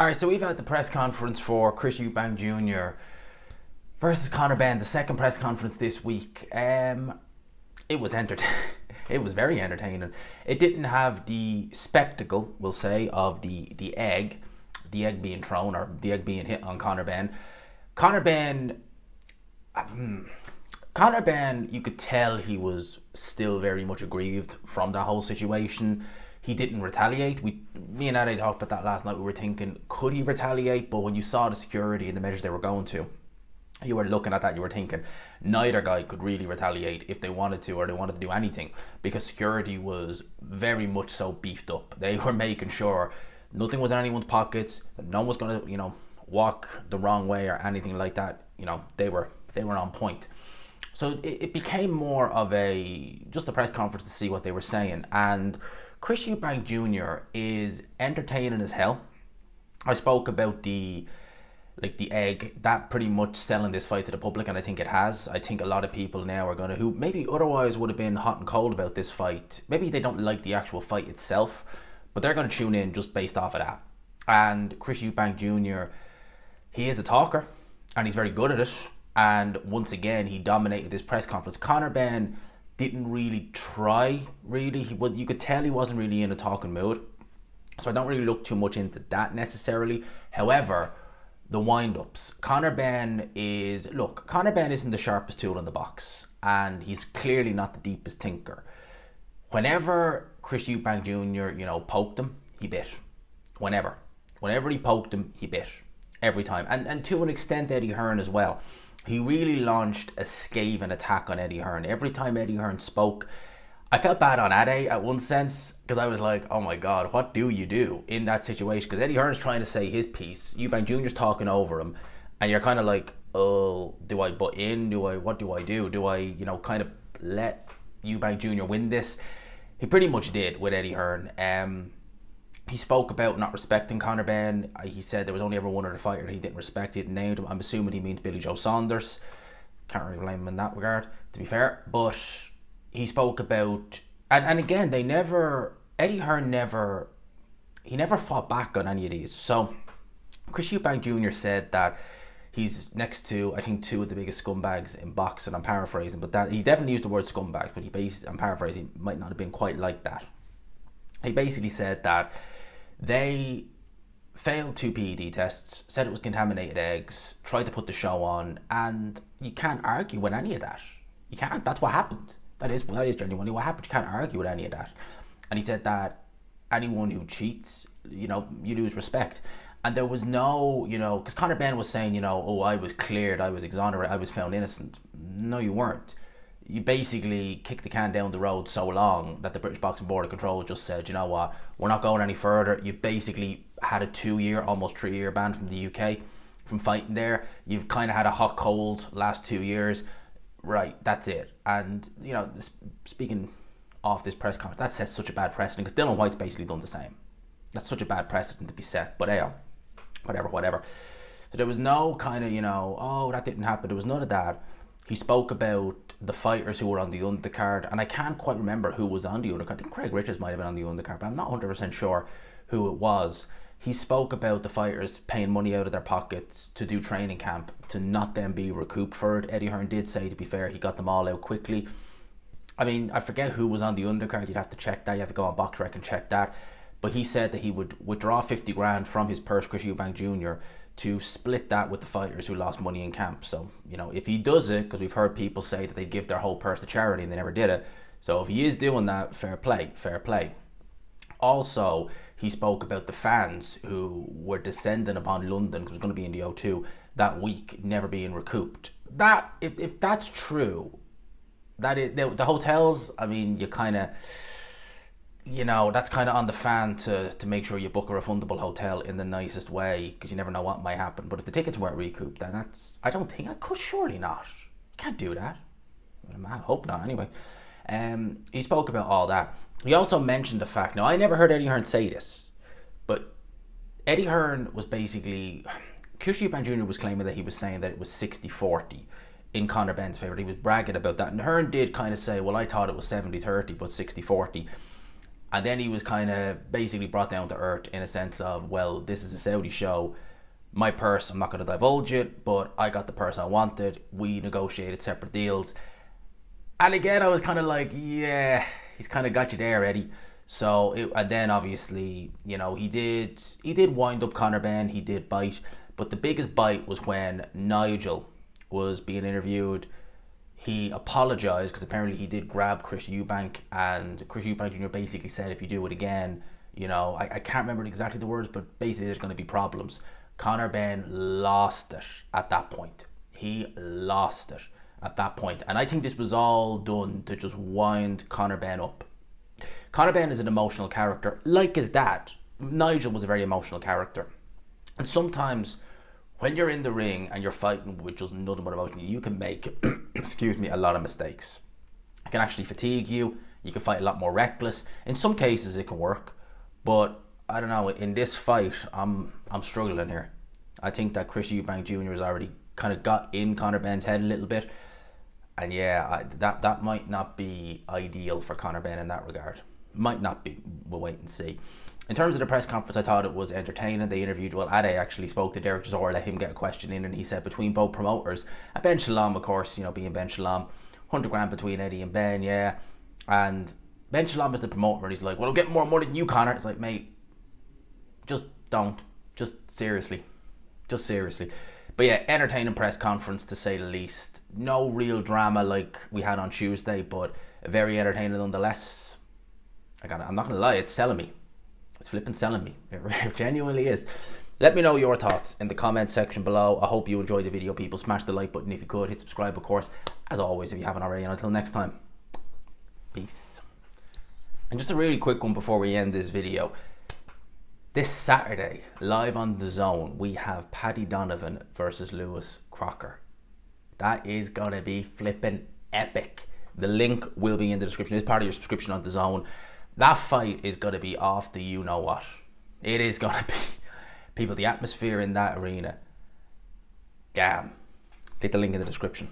All right, so we've had the press conference for Chris Eubank Jr. versus Conor Benn, the second press conference this week. It was it was very entertaining. It didn't have the spectacle, we'll say, of the egg being thrown or the egg being hit on Conor Benn. Conor Benn, you could tell he was still very much aggrieved from that whole situation. He didn't retaliate. Me and Ade talked about that last night. We were thinking, could he retaliate? But when you saw the security and the measures they were going to, you were looking at that, you were thinking, neither guy could really retaliate if they wanted to or they wanted to do anything, because security was very much so beefed up. They were making sure nothing was in anyone's pockets, that no one was going to, walk the wrong way or anything like that. They were on point. So it became more of just a press conference to see what they were saying. And Chris Eubank Jr. is entertaining as hell. I spoke about the egg, that pretty much selling this fight to the public, and I think it has. I think a lot of people now are going to, who maybe otherwise would have been hot and cold about this fight, maybe they don't like the actual fight itself, but they're going to tune in just based off of that. And Chris Eubank Jr., he is a talker, and he's very good at it. And once again, he dominated this press conference. Conor Benn didn't really try, you could tell he wasn't really in a talking mood. So I don't really look too much into that necessarily. However, the wind-ups. Conor Benn isn't the sharpest tool in the box, and he's clearly not the deepest thinker. Whenever Chris Eubank Jr., poked him, he bit. Whenever he poked him, he bit. Every time. And to an extent, Eddie Hearn as well. He really launched a scathing attack on Eddie Hearn. Every time Eddie Hearn spoke, I felt bad on Ade at one sense, because I was like, oh my God, what do you do in that situation? Because Eddie Hearn's trying to say his piece, Eubank Jr.'s talking over him, and you're kind of like, oh, do I butt in? What do I do? Do I, kind of let Eubank Jr. win this? He pretty much did with Eddie Hearn. He spoke about not respecting Conor Benn. He said there was only ever one other fighter that he didn't respect. He didn't name him. I'm assuming he means Billy Joe Saunders. Can't really blame him in that regard, to be fair. But he spoke about, and again, Eddie Hearn never fought back on any of these. So Chris Eubank Jr. said that he's next to, I think, two of the biggest scumbags in boxing. I'm paraphrasing, but that he definitely used the word scumbag, but I'm paraphrasing, might not have been quite like that. He basically said that they failed 2 PED tests, said it was contaminated eggs, tried to put the show on, and you can't argue with any of that. You can't. That's what happened. That is genuinely what happened. You can't argue with any of that. And he said that anyone who cheats, you lose respect. And there was no, because Conor Benn was saying, oh, I was cleared, I was exonerated, I was found innocent. No, you weren't. You basically kicked the can down the road so long that the British Boxing Board of Control just said, you know what, we're not going any further. You basically had a 2-year, almost 3-year ban from the UK from fighting there. You've kind of had a hot cold last 2 years. Right, that's it. And, speaking off this press conference, that sets such a bad precedent, because Dylan White's basically done the same. That's such a bad precedent to be set. But whatever. So there was no kind of, oh, that didn't happen. There was none of that. He spoke about the fighters who were on the undercard, and I can't quite remember who was on the undercard. I think Craig Richards might have been on the undercard, but I'm not 100% sure who it was. He spoke about the fighters paying money out of their pockets to do training camp, to not then be recouped for it. Eddie Hearn did say, to be fair, he got them all out quickly. I mean, I forget who was on the undercard. You'd have to check that. You have to go on BoxRec and check that. But he said that he would withdraw 50 grand from his purse, Chris Eubank Jr., to split that with the fighters who lost money in camp. So, if he does it, because we've heard people say that they give their whole purse to charity and they never did it. So if he is doing that, fair play. Also, he spoke about the fans who were descending upon London, because it was going to be in the O2 that week, never being recouped. That, if that's true, that is, the hotels, I mean, you kind of, that's kind of on the fan to make sure you book a refundable hotel in the nicest way, because you never know what might happen. But if the tickets weren't recouped, then I don't think I could, surely not. You can't do that. I hope not, anyway. He spoke about all that. He also mentioned the fact, now I never heard Eddie Hearn say this, but Eddie Hearn was basically, Chris Eubank Jr. was claiming that he was saying that it was 60-40 in Conor Benn's favour. He was bragging about that, and Hearn did kind of say, well, I thought it was 70-30, but 60-40. And then he was kind of basically brought down to earth in a sense of, well, this is a Saudi show. My purse, I'm not going to divulge it, but I got the purse I wanted. We negotiated separate deals. And again, I was kind of like, yeah, he's kind of got you there, Eddie. So, and then obviously, you know, he did wind up Conor Benn, he did bite. But the biggest bite was when Nigel was being interviewed. He apologised because apparently he did grab Chris Eubank, and Chris Eubank Jr. basically said, if you do it again, you know, I can't remember exactly the words, but basically there's going to be problems. Conor Benn lost it at that point. He lost it at that point. And I think this was all done to just wind Conor Benn up. Conor Benn is an emotional character. Like his dad, Nigel was a very emotional character. And sometimes when you're in the ring and you're fighting with just nothing but emotion, you can make, excuse me, a lot of mistakes. It can actually fatigue you. You can fight a lot more reckless. In some cases it can work, but I don't know, in this fight, I'm struggling here. I think that Chris Eubank Jr. has already kind of got in Conor Benn's head a little bit. And yeah, that might not be ideal for Conor Benn in that regard. Might not be. We'll wait and see. In terms of the press conference, I thought it was entertaining. They interviewed, well, Ade actually spoke to Derek Chisora, let him get a question in, and he said between both promoters, and Ben Shalom, of course, you know, being Ben Shalom, 100 grand between Eddie and Ben, yeah. And Ben Shalom is the promoter, and he's like, well, I'm getting more money than you, Conor. It's like, mate, just don't. Just seriously. But yeah, entertaining press conference to say the least. No real drama like we had on Tuesday, but very entertaining nonetheless. I'm not going to lie, it's selling me. It's flipping selling me. It genuinely is. Let me know your thoughts in the comments section below. I hope you enjoyed the video, people. Smash the like button if you could. Hit subscribe, of course, as always, if you haven't already. And until next time, peace. And just a really quick one before we end this video. This Saturday, live on DAZN, we have Paddy Donovan versus Lewis Crocker. That is going to be flipping epic. The link will be in the description. It's part of your subscription on DAZN. That fight is going to be off the you-know-what. It is going to be. People, the atmosphere in that arena. Damn. Click the link in the description.